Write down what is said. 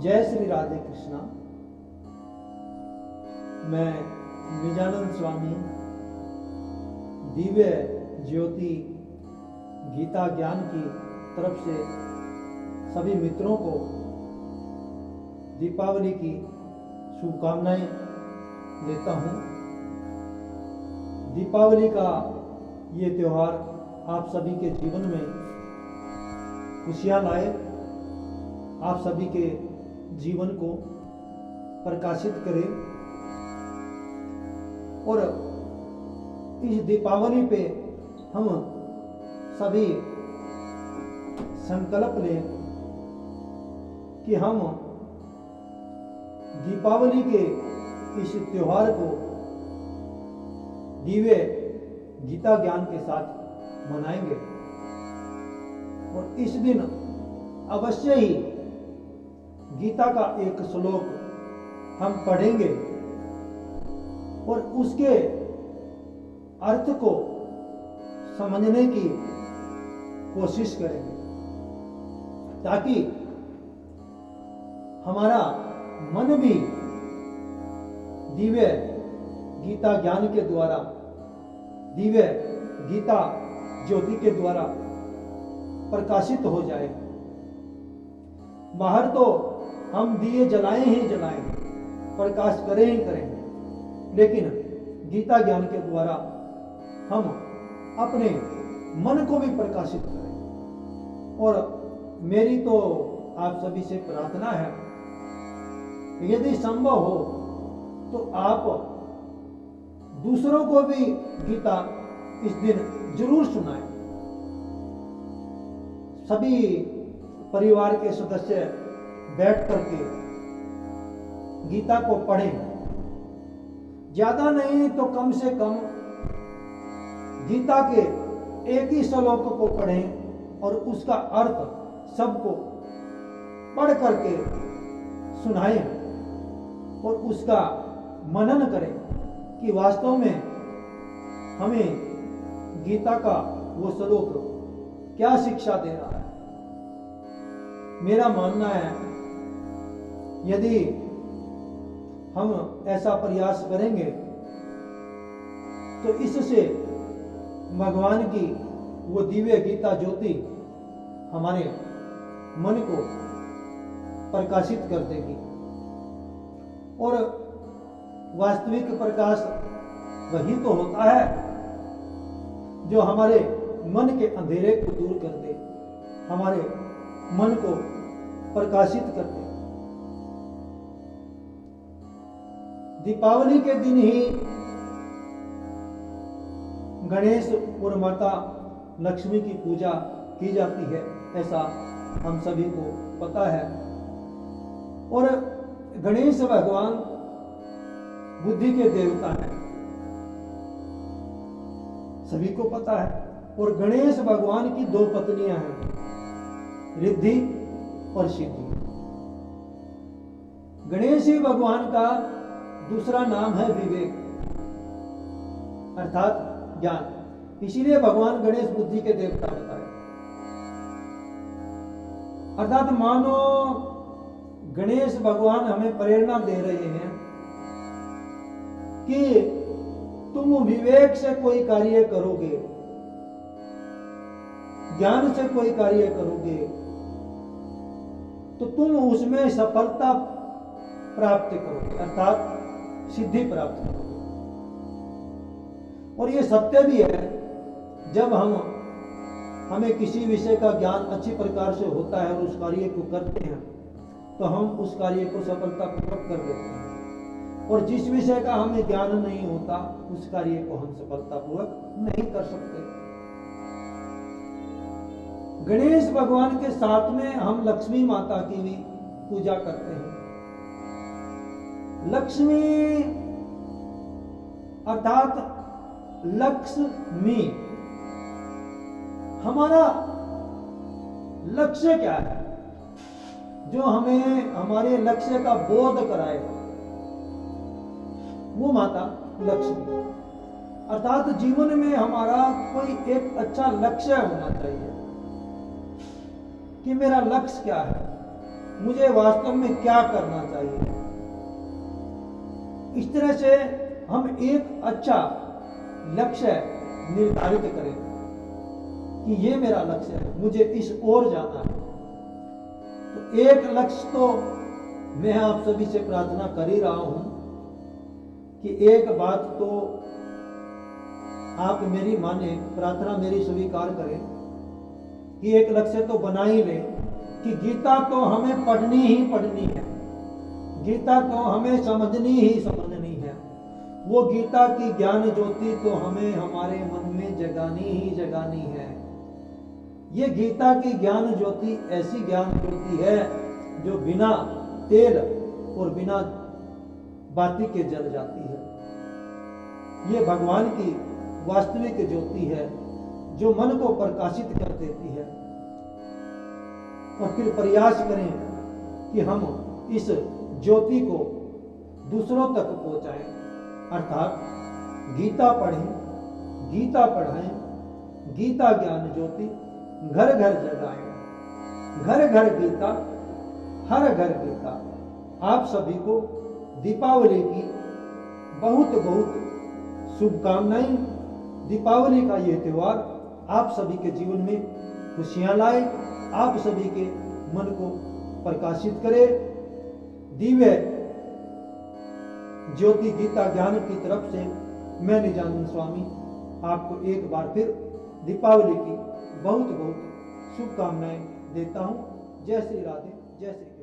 जय श्री राधे कृष्णा। मैं निजानंद स्वामी दिव्य ज्योति गीता ज्ञान की तरफ से सभी मित्रों को दीपावली की शुभकामनाएं देता हूं। दीपावली का ये त्योहार आप सभी के जीवन में खुशियां लाए, आप सभी के जीवन को प्रकाशित करे और इस दीपावली पे हम सभी संकल्प लें कि हम दीपावली के इस त्योहार को दिव्य गीता ज्ञान के साथ मनाएंगे और इस दिन अवश्य ही गीता का एक श्लोक हम पढ़ेंगे और उसके अर्थ को समझने की कोशिश करेंगे ताकि हमारा मन भी दिव्य गीता ज्ञान के द्वारा, दिव्य गीता ज्योति के द्वारा प्रकाशित हो जाए। बाहर तो हम दिए जलाएं ही जलाएंगे, प्रकाश करें ही करेंगे, लेकिन गीता ज्ञान के द्वारा हम अपने मन को भी प्रकाशित करें। और मेरी तो आप सभी से प्रार्थना है, यदि संभव हो तो आप दूसरों को भी गीता इस दिन जरूर सुनाएं। सभी परिवार के सदस्य बैठ करके गीता को पढ़ें, ज्यादा नहीं तो कम से कम गीता के एक ही श्लोक को पढ़ें और उसका अर्थ सबको पढ़ करके सुनाएं और उसका मनन करें कि वास्तव में हमें गीता का वो श्लोक क्या शिक्षा दे रहा है। मेरा मानना है यदि हम ऐसा प्रयास करेंगे तो इससे भगवान की वो दिव्य गीता ज्योति हमारे मन को प्रकाशित कर देगी और वास्तविक प्रकाश वही तो होता है जो हमारे मन के अंधेरे को दूर कर दे, हमारे मन को प्रकाशित कर दे। दीपावली के दिन ही गणेश और माता लक्ष्मी की पूजा की जाती है, ऐसा हम सभी को पता है। और गणेश भगवान बुद्धि के देवता हैं, सभी को पता है। और गणेश भगवान की दो पत्नियां हैं, रिद्धि और सिद्धि। गणेश ही भगवान का दूसरा नाम है विवेक अर्थात ज्ञान, इसीलिए भगवान गणेश बुद्धि के देवता बताए। अर्थात मानो गणेश भगवान हमें प्रेरणा दे रहे हैं कि तुम विवेक से कोई कार्य करोगे, ज्ञान से कोई कार्य करोगे तो तुम उसमें सफलता प्राप्त करोगे अर्थात सिद्धि प्राप्त करोगे। और ये सत्य भी है, जब हमें किसी विषय का ज्ञान अच्छी प्रकार से होता है और उस कार्य को करते हैं तो हम उस कार्य को सफलतापूर्वक कर देते हैं, और जिस विषय का हमें ज्ञान नहीं होता उस कार्य को हम सफलतापूर्वक नहीं कर सकते। गणेश भगवान के साथ में हम लक्ष्मी माता की भी पूजा करते हैं। लक्ष्मी अर्थात लक्ष्मी, हमारा लक्ष्य क्या है, जो हमें हमारे लक्ष्य का बोध कराए, वो माता लक्ष्मी। अर्थात जीवन में हमारा कोई एक अच्छा लक्ष्य होना चाहिए कि मेरा लक्ष्य क्या है, मुझे वास्तव में क्या करना चाहिए। इस तरह से हम एक अच्छा लक्ष्य निर्धारित करें कि ये मेरा लक्ष्य है, मुझे इस ओर जाना है। तो एक लक्ष्य तो मैं आप सभी से प्रार्थना कर ही रहा हूं कि एक बात तो आप मेरी माने, प्रार्थना मेरी स्वीकार करें कि एक लक्ष्य तो बना ही लें कि गीता तो हमें पढ़नी ही पढ़नी है, गीता तो हमें समझनी ही समझनी है। वो गीता की ज्ञान ज्योति तो हमें हमारे मन में जगानी ही जगानी है। ये गीता की ज्ञान ज्योति ऐसी ज्ञान ज्योति है जो बिना तेल और बिना बाती के जल जाती है। ये भगवान की वास्तविक ज्योति है जो मन को प्रकाशित कर देती है। और फिर प्रयास करें कि हम इस ज्योति को दूसरों तक पहुंचाएं, अर्थात गीता पढ़ें, गीता पढ़ाएं, गीता ज्ञान ज्योति घर घर जगाएं, घर घर गीता, हर घर गीता। आप सभी को दीपावली की बहुत बहुत शुभकामनाएं। दीपावली का यह त्योहार आप सभी के जीवन में खुशियां लाए, आप सभी के मन को प्रकाशित करे। दिव्य ज्योति गीता ज्ञान की तरफ से मैं निजानंद स्वामी आपको एक बार फिर दीपावली की बहुत बहुत शुभकामनाएं देता हूं। जय श्री राधे, जय श्री।